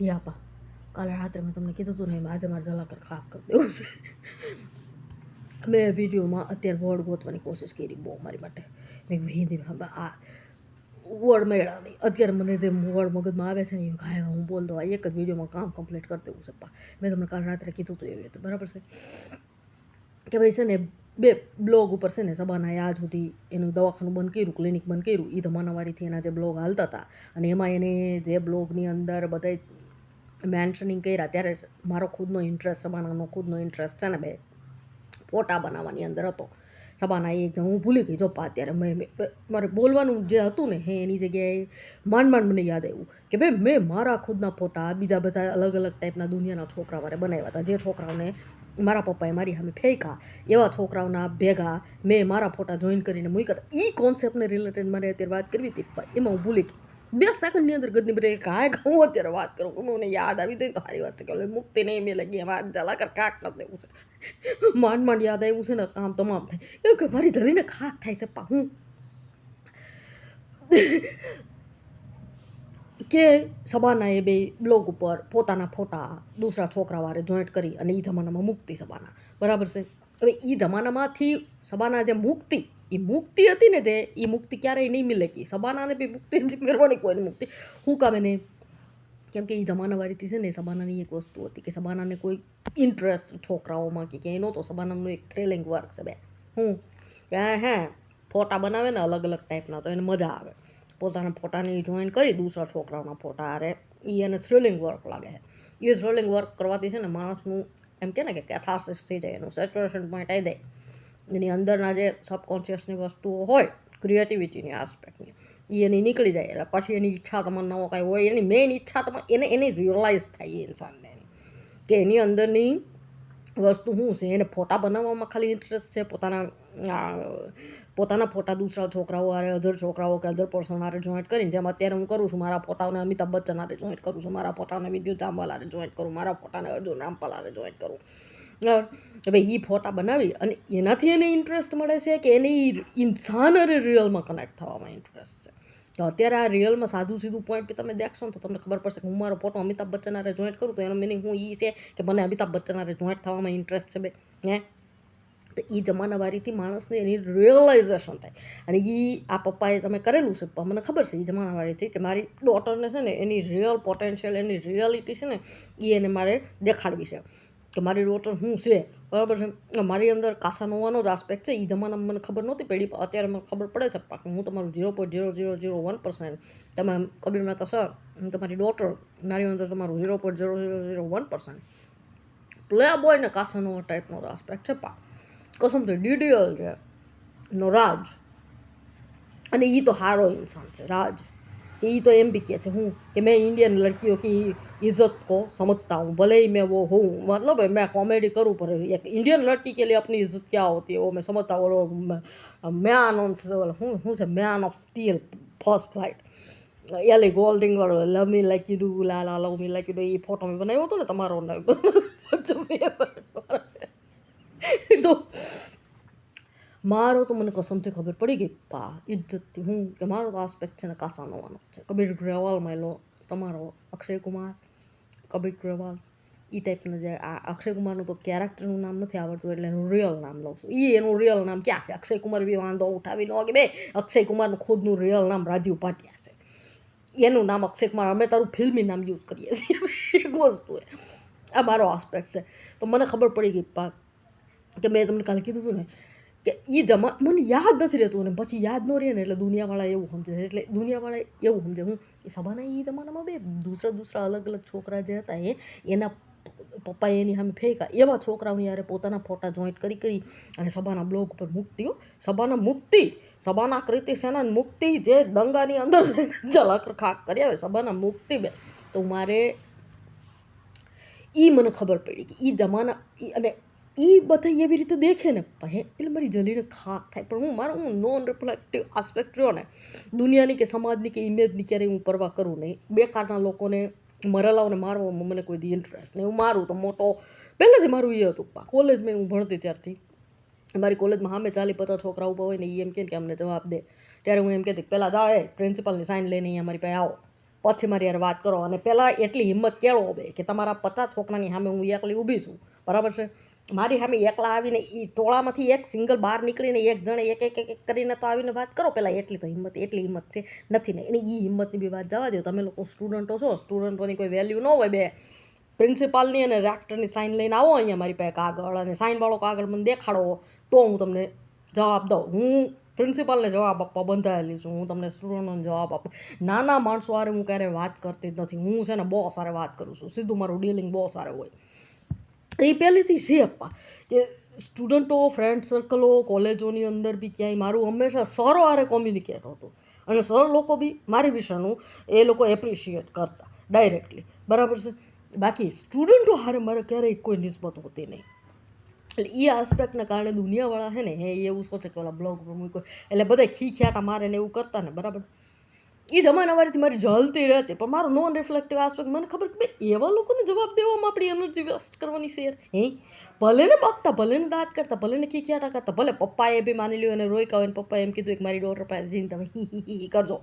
યાપા કાલે રાત્રે મેં તમને કીધું હતું ને આજે મારે જલાકર ખાક કરી દેવું છે. મેં વિડીયોમાં અત્યારે વર્ડ ગોતવાની કોશિશ કરી બહુ મારી માટે. મેં હિન્દીમાં આ વર્ડ મળ્યા નહીં. અત્યારે મને જે વર્ડ મગજમાં આવે છે ને એ ગાય હું બોલ દઉં. એક જ વિડીયોમાં કામ કમ્પ્લીટ કરી દેવું છે. મેં તમને કાલે રાત્રે કીધું હતું એવી રીતે બરાબર છે કે ભાઈ છે ને બે બ્લોગ ઉપર છે ને સબાના આજ સુધી એનું દવાખાનું બંધ કર્યું, ક્લિનિક બંધ કર્યું. એ જમાનાવાળીથી એના જે બ્લોગ હાલતા હતા અને એમાં એને જે બ્લોગની અંદર બધા મેન્શનિંગ કર્યા ત્યારે મારો ખુદનો ઇન્ટરેસ્ટ, સબાનાનો ખુદનો ઇન્ટરેસ્ટ છે ને બે ફોટા બનાવવાની અંદર હતો. સબાના એક હું ભૂલી ગઈ જોપા અત્યારે મારે બોલવાનું જે હતું ને એની જગ્યાએ માંડ મને યાદ આવ્યું કે ભાઈ મેં મારા ખુદના ફોટા બીજા બધા અલગ અલગ ટાઈપના દુનિયાના છોકરાવાળે બનાવ્યા હતા. જે છોકરાઓને મારા પપ્પાએ મારી સામે ફેંકા એવા છોકરાઓના ભેગા મેં મારા ફોટા જોઈન કરીને મૂક્યા હતા. એ કોન્સેપ્ટને રિલેટેડ મારે અત્યારે વાત કરવી હતી. એમાં હું ભૂલી ગઈ. 2 સેકન્ડની અંદર ગદની બ્રેક હું અત્યારે વાત કરું મને યાદ આવી જાય તો સારી વાત છે કે મુક્તિ નહીં મેં લગી એમાં જલાકર કાક કરી દેવું છે. માંડ યાદ આવ્યું છે ને કામ તમામ થાય એવું કે મારી જલીને ખાક થાય છે. હું કે સબાનાએ બે બ્લોગ ઉપર પોતાના ફોટા દૂસરા છોકરાવાળે જોઈન્ટ કરી અને એ જમાનામાં મુક્તિ સબાના બરાબર છે. હવે એ જમાનામાંથી સબાના જે મુક્તિ હતી ને જે એ મુક્તિ ક્યારેય નહીં મિલે કે સબાનાને બી મુક્તિ નથી મેળવાની કોઈની મુક્તિ. હું કામ એને કેમ કે એ જમાનાવાળીથી છે ને સબાનાની એક વસ્તુ હતી કે સબાનાને કોઈ ઇન્ટરેસ્ટ છોકરાઓમાં કે ક્યાંય નહોતો. સબાનાનું એક થ્રિલિંગ વર્ક છે બે હું હે ફોટા બનાવે ને અલગ અલગ ટાઈપના તો એને મજા આવે. પોતાના ફોટાની જોઈન કરી દૂસરા છોકરાઓના ફોટા આરે એને થ્રિલિંગ વર્ક લાગે છે. એ થ્રિલિંગ વર્ક કરવાથી છે ને માણસનું એમ કે ને કે કેથાર્સિસ થઈ જાય, એનું સેચ્યુરેશન પોઈન્ટ આવી જાય. એની અંદરના જે સબકોન્શિયસની વસ્તુઓ હોય ક્રિએટિવિટીની આસ્પેક્ટની એ એની નીકળી જાય. એટલે પછી એની ઈચ્છા તમારે નવો કાંઈ હોય એની મેઇન ઈચ્છા તમારે એની રિયલાઇઝ થાય એ ઇન્સાનને કે એની અંદરની વસ્તુ શું છે. એને ફોટા બનાવવામાં ખાલી ઇન્ટરેસ્ટ છે. પોતાના ફોટા દૂસરા છોકરાઓ આરે અધર છોકરાઓ કે અધર પર્સન આરે જોઈન્ટ કરીને જેમ અત્યારે હું કરું છું. મારા ફોટાઓને અમિતાભ બચ્ચન આરે જોઈન્ટ કરું છું, મારા ફોટાને વિદ્યુત જામવાલ આરે જોઈન્ટ કરું, મારા ફોટાને અર્જુન રામપાલ આરે જોઈન્ટ કરું. ભાઈ એ ફોટા બનાવી અને એનાથી એને ઇન્ટરેસ્ટ મળે છે કે એને ઇન્સાન અરે રિયલમાં કનેક્ટ થવામાં ઇન્ટરેસ્ટ છે. તો અત્યારે આ રિયલમાં સાદું સીધું પોઈન્ટ બી તમે દેખશો ને તો તમને ખબર પડશે કે હું મારો ફોટો અમિતાભ બચ્ચન આરે જોઈન્ટ કરું તો એનો મિનિંગ હું એ છે કે મને અમિતાભ બચ્ચન આરે જોઈન્ટ થવામાં ઇન્ટરેસ્ટ છે બે તો એ જમાનાવાળીથી માણસને એની રિયલાઇઝેશન થાય. અને એ આ પપ્પાએ તમે કરેલું છે મને ખબર છે એ જમાનાવાળીથી કે મારી ડોટરને છે ને એની રિયલ પોટેન્શિયલ એની રિયાલિટી છે ને એ એને મારે દેખાડવી છે કે મારી ડોટર શું છે બરાબર છે. મારી અંદર કાસાનોવાનો જ આસ્પેક્ટ છે. એ જમાનામાં મને ખબર નહોતી પડી પણ અત્યારે મને ખબર પડે છે કે હું તમારું 0.0001% તમે કબીર મહેતા સર હું તમારી ડોટર મારી અંદર તમારું 0.0001% પ્લે બોય ને કાસાનોવા ટાઈપનો આસ્પેક્ટ છે કસમથી ડીડીએલ છે નો રાજ. અને એ તો સારો ઇન્સાન છે રાજ कि ये तो एम भी कैसे हूँ कि मैं इंडियन लड़कियों की इज्जत को समझता हूँ, भले ही मैं वो हूँ मतलब मैं कॉमेडी करूँ पर एक इंडियन लड़की के लिए अपनी इज्जत क्या होती है वो मैं समझता हूँ. मैन ऑन हूँ से man of steel first flight Ellie Goulding વાળો love me like you do la love me like you do એ ફોટો મેં બનાવ્યો હતો ને તમારો તો મારો તો મને કસમથી ખબર પડી ગઈ ઇજ્જતથી હું કે મારો તો આસ્પેક્ટ છે ને કાસાનોવાનો છે. કબીર ગ્રેવાલમાં લો તમારો અક્ષય કુમાર, કબીર ગ્રેવાલ એ ટાઈપના જે આ અક્ષય કુમારનું તો કેરેક્ટરનું નામ નથી આવડતું એટલે એનું રિયલ નામ લઉં છું. એનું રિયલ નામ ક્યાં છે? અક્ષય કુમાર બી વાંધો ઉઠાવી ન કે બે અક્ષય કુમારનું ખુદનું રિયલ નામ રાજીવ ભાટિયા છે. એનું નામ અક્ષય કુમાર અમે તારું ફિલ્મી નામ યુઝ કરીએ છીએ એક વસ્તુ આ મારો આસ્પેક્ટ છે. તો મને ખબર પડી ગઈ કે મેં તમને કાલે કીધું હતું ને કે એ મને યાદ નથી રહેતું અને પછી યાદ ન રહે ને એટલે દુનિયાવાળા એવું સમજે એટલે દુનિયાવાળા એવું સમજે હું એ સભાના એ જમાનામાં બે દૂસરા અલગ અલગ છોકરા જે હતા એના પપ્પાએ એની સામે ફેંકા એવા છોકરાઓની યારે પોતાના ફોટા જોઈન્ટ કરી અને સભાના બ્લોગ ઉપર મુક્તિઓ સભાના કૃતિ સેના મુક્તિ જે દંગાની અંદર જલાકર ખાક કરી આવે સભાના મુક્તિ બે તો મારે એ મને ખબર પડી કે એ જમાના અને એ બધા એવી રીતે દેખે ને એટલે મારી જલીને ખાક થાય. પણ હું નોન રિફ્લેક્ટિવ આસ્પેક્ટ રહ્યો ને દુનિયાની કે સમાજની કે ઇમેજની ક્યારેય હું પરવા કરું નહીં. બેકારના લોકોને મરેલાઓને મારવામાં મને કોઈ દી ઇન્ટરેસ્ટ નહીં. હું મારું તો મોટો પહેલાંથી મારું એ હતું કોલેજમાં હું ભણતી ત્યારથી મારી કોલેજમાં સામે 40-50 છોકરા ઊભા હોય ને એ એમ કે અમને જવાબ દે ત્યારે હું એમ કહેતી પહેલાં જાઓ પ્રિન્સિપલની સાઇન લઈને અહીંયા મારી પાસે આવો પછી મારી યાર વાત કરો. અને પહેલાં એટલી હિંમત કેળવો બે કે તમારા 50 છોકરાની સામે હું એકલી ઊભી છું, બરાબર છે. મારી સામે એકલા આવીને એ ટોળામાંથી એક સિંગલ બહાર નીકળીને એક જણે એક એક એક કરીને તો આવીને વાત કરો પહેલાં. એટલી હિંમત છે નથી ને. એની એ હિંમતની બી વાત જવા દો. તમે લોકો સ્ટુડન્ટો છો, સ્ટુડન્ટોની કોઈ વેલ્યુ ન હોય. બે પ્રિન્સિપાલની અને રેક્ટરની સાઇન લઈને આવો અહીંયા મારી પાસે કાગળ, અને સાઇનવાળો કાગળ મને દેખાડો તો હું તમને જવાબ દઉં. હું પ્રિન્સિપાલને જવાબ આપવા બંધાયેલી છું, હું તમને સ્ટુડન્ટોને જવાબ આપું. નાના માણસો હારે હું ક્યારેય વાત કરતી જ નથી. હું છે ને બોસ હારે વાત કરું છું, સીધું મારું ડીલિંગ બોસ હારે હોય. એ પહેલેથી છે આપવા કે સ્ટુડન્ટો, ફ્રેન્ડ સર્કલો, કોલેજોની અંદર બી ક્યાંય મારું હંમેશા સરો હારે કોમ્યુનિકેટ હતું. અને સર લોકો બી મારી વિશેનું એ લોકો એપ્રિશિએટ કરતા ડાયરેક્ટલી, બરાબર છે. બાકી સ્ટુડન્ટો હારે મારે ક્યારેય કોઈ નિસ્બત હોતી નહીં. એટલે એ આસ્પેક્ટના કારણે દુનિયાવાળા છે ને એ એવું સોચે કે ઓલા બ્લોગ પર મૂક્યો એટલે બધા ખીખ્યાટા મારે ને એવું કરતા ને, બરાબર. એ જમાનાવાળીથી મારી જલતી રહેતી. પણ મારો નોન રિફ્લેક્ટિવ આસ્પેક્ટ મને ખબર કે ભાઈ એવા લોકોને જવાબ દેવામાં આપણી એનર્જી વેસ્ટ કરવાની છે યાર. ભલે ને બકતા, ભલે ને દાંત કરતા, ભલે ને ખીખ્યાટા કરતા, ભલે પપ્પાએ બી માની લ્યો અને રોયકા હોય ને પપ્પાએ એમ કીધું કે મારી ડોટર પાસે જઈને તમે હી કરજો.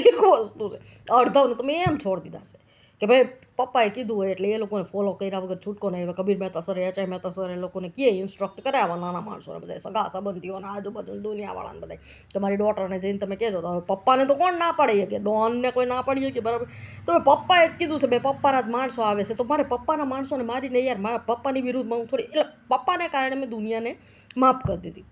એક વસ્તુ છે. અડધાને તમે એમ છોડી દીધા છે કે ભાઈ પપ્પાએ કીધું હોય એટલે એ લોકોને ફોલો કર્યા વગર છૂટકો નહીં. કબીર મહેતા સરે, એચ.આઈ. મહેતા સરે એ લોકોને કહે ઇન્સ્ટ્રક્ટ કરાવવા નાના માણસોને બધા સગા સંબંધીઓને આજુબાજુ દુનિયાવાળાને બધા કે મારી ડોટરને જઈને તમે કહેજો. તો હવે પપ્પાને તો કોણ ના પાડીએ કે ડોનને કોઈ ના પાડીએ કે, બરાબર. તો પપ્પાએ જ કીધું છે, બે પપ્પાના જ માણસો આવે છે તો મારે પપ્પાના માણસોને મારીને યાર મારા પપ્પાની વિરુદ્ધમાં હું થોડી, એટલે પપ્પાને કારણે મેં દુનિયાને માફ કરી દીધી.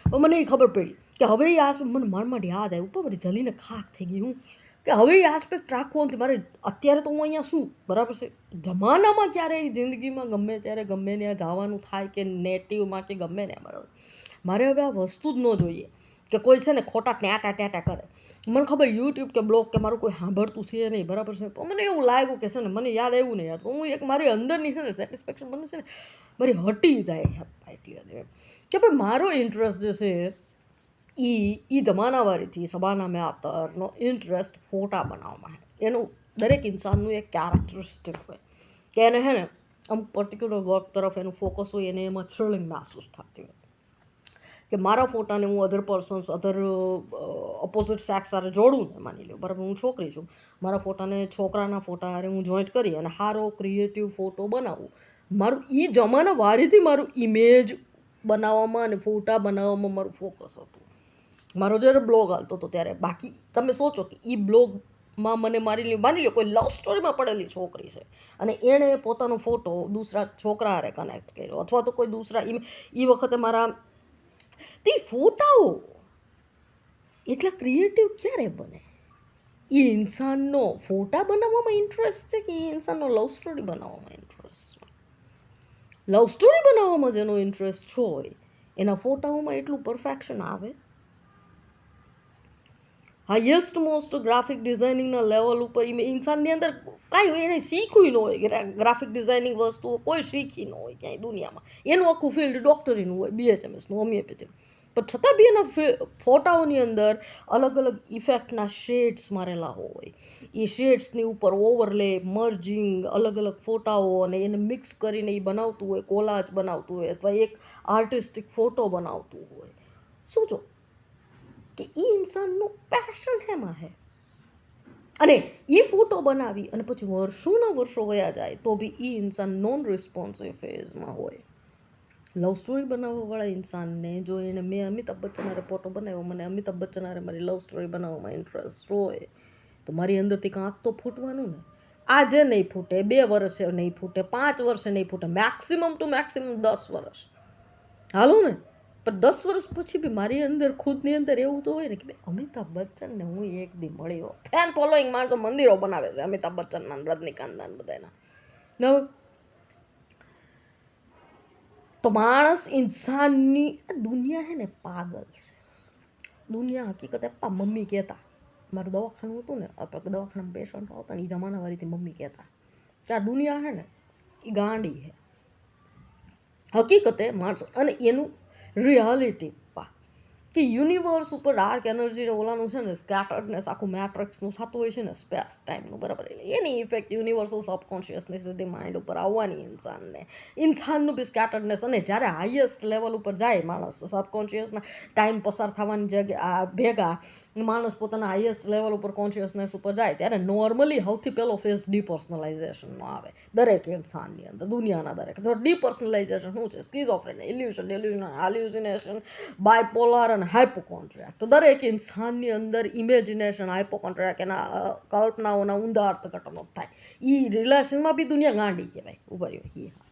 પણ મને એ ખબર પડી કે હવે એ આસ્પેક્ટ મને માંડ યાદ આવ્યું પણ મારી જલીને ખાક થઈ ગઈ હું કે હવે એ આસ્પેક્ટ રાખવો નથી મારે. અત્યારે તો હું અહીંયા શું, બરાબર છે. જમાનામાં ક્યારેય જિંદગીમાં ગમે ત્યારે ગમે ત્યાં જવાનું થાય કે નેટિવમાં કે ગમે ત્યાં, બરાબર. મારે હવે આ વસ્તુ જ ન જોઈએ કે કોઈ છે ને ખોટા ટ્યા કરે. મને ખબર યુટ્યુબ કે બ્લોગ કે મારું કોઈ સાંભળતું છે નહીં, બરાબર છે. પણ મને એવું લાગ્યું કે છે ને મને યાદ આવ્યું નહીં યાર, તો હું એક મારી અંદરની છે ને સેટિસ્ફેક્શન મને છે ને મારી હટી જાય એટલી હદે કે ભાઈ મારો ઇન્ટરેસ્ટ જે છે એ જમાનાવાળીથી સબાના મેં આતરનો ઇન્ટરેસ્ટ ફોટા બનાવવામાં. એનું દરેક ઇન્સાનનું એક કેરેક્ટરિસ્ટિક હોય કે એને હે ને અમુક પર્ટિક્યુલર વર્ક તરફ એનું ફોકસ હોય એને એમાં થ્રિલિંગ મહેસૂસ થતી હોય કે મારા ફોટાને હું અધર પર્સન્સ, અધર ઓપોઝિટ સેક્સ સાથે જોડું ને, માની લો બરાબર હું છોકરી છું, મારા ફોટાને છોકરાના ફોટા હારે હું જોઈન્ટ કરી અને સારો ક્રિએટિવ ફોટો બનાવું. મારું એ જમાનાવાળીથી મારું ઇમેજ બનાવવામાં અને ફોટા બનાવવામાં મારું ફોકસ હતું. મારો જ્યારે બ્લોગ હાલતો હતો ત્યારે. બાકી તમે સોચો કે એ બ્લોગમાં મને માની લો કોઈ લવ સ્ટોરીમાં પડેલી છોકરી છે અને એણે પોતાનો ફોટો દૂસરા છોકરા હારે કનેક્ટ કર્યો અથવા તો કોઈ દૂસરા એ વખતે મારા તે ફોટાઓ એટલા ક્રિએટિવ ક્યારે બને? એ ઇન્સાનનો ફોટા બનાવવામાં ઇન્ટરેસ્ટ છે કે એ ઇન્સાનનો લવ સ્ટોરી બનાવવામાં ઇન્ટરેસ્ટ છે? લવ સ્ટોરી બનાવવામાં જેનો ઇન્ટરેસ્ટ હોય એના ફોટાઓમાં એટલું પરફેક્શન આવે. હાઈએસ્ટ મોસ્ટ ગ્રાફિક ડિઝાઇનિંગના લેવલ ઉપર ઇન્સાનની અંદર કાંઈ હોય એને શીખવું ન હોય. ગ્રાફિક ડિઝાઇનિંગ વસ્તુઓ કોઈ શીખી ન હોય ક્યાંય દુનિયામાં. એનું આખું ફિલ્ડ ડૉક્ટરીનું હોય, BHMSનું, હોમિયોપેથીનું. પણ છતાં બી એના ફોટાઓની અંદર અલગ અલગ ઇફેક્ટના શેડ્સ મારેલા હોય. એ શેડ્સની ઉપર ઓવરલે, મર્જિંગ, અલગ અલગ ફોટાઓ અને એને મિક્સ કરીને એ બનાવતું હોય, કોલાજ બનાવતું હોય અથવા એક આર્ટિસ્ટિક ફોટો બનાવતું હોય. શું જો કે એ ઇન્સાનનું પેશન હેમાં હે. અને એ ફોટો બનાવી અને પછી વર્ષોના વર્ષો વયા જાય તો બી એ ઇન્સાન નોન રિસ્પોન્સિવ ફેઝમાં હોય. લવ સ્ટોરી બનાવવાવાળા ઇન્સાનને જો એને મેં અમિતાભ બચ્ચન હારે ફોટો બનાવ્યો, મને અમિતાભ બચ્ચન હારે મારી લવ સ્ટોરી બનાવવામાં ઇન્ટરેસ્ટ હોય તો મારી અંદરથી કાંક તો ફૂટવાનું ને. આજે નહીં ફૂટે, 2 વર્ષે નહીં ફૂટે, 5 વર્ષે નહીં ફૂટે, મેક્સિમમ ટુ મેક્સિમમ 10 વર્ષ હાલો ને. પણ 10 વર્ષ પછી બી મારી અંદર ખુદની અંદર એવું તો હોય ને કે ભાઈ અમિતાભ બચ્ચનને હું એક દી મળ્યો. ફેન ફોલોઈંગ માણસો મંદિરો બનાવે છે અમિતાભ બચ્ચનના, રજનીકાંતના બધાના. તો માણસ ઇન્સાનની દુનિયા છે ને પાગલ છે. દુનિયા હકીકત પપ્પા મમ્મી કહેતા, મારું દવાખાનું હતું ને, આપણે દવાખાનામાં પેશન્ટ આવતા ને એ જમાનાવાળીથી મમ્મી કહેતા કે આ દુનિયા છે ને એ ગાંડી છે. હકીકતે માણસો અને એનું રિયાલિટી પપ્પા કે યુનિવર્સ ઉપર ડાર્ક એનર્જી ઓલાનું છે ને સ્કેટર્ડનેસ આખું મેટ્રિક્સનું થતું હોય છે ને સ્પેસ ટાઈમનું બરાબર, એટલે એની ઇફેક્ટ યુનિવર્સલ સબકોન્શિયસનેસ સીધી માઇન્ડ ઉપર આવવાની ઇન્સાનનું બી સ્કેટર્ડનેસ. અને જ્યારે હાઈએસ્ટ લેવલ ઉપર જાય માણસ સબકોન્શિયસના ટાઈમ પસાર થવાની જગ્યા ભેગા માણસ પોતાના હાઈએસ્ટ લેવલ ઉપર કોન્શિયસનેસ ઉપર જાય ત્યારે નોર્મલી સૌથી પહેલો ફેઝ ડિપર્સનલાઇઝેશનનો આવે દરેક ઇન્સાનની અંદર, દુનિયાના દરેક. તો ડિપર્સનલાઇઝેશન શું છે? સ્કિઝોફ્રેનિયા, ઇલ્યુઝન, ડેલ્યુઝન, હાલ્યુસિનેશન, બાયપોલર અને હાઇપોકોન્ટ્રિયાક. તો દરેક ઇન્સાનની અંદર ઇમેજિનેશન, હાઇપોકોન્ટ્રિયાક, એના કલ્પનાઓના ઊંધા અર્થઘટનો થાય. એ રિલેશનમાં બી દુનિયા ગાંડી કહેવાય ઉભા રહ્યો.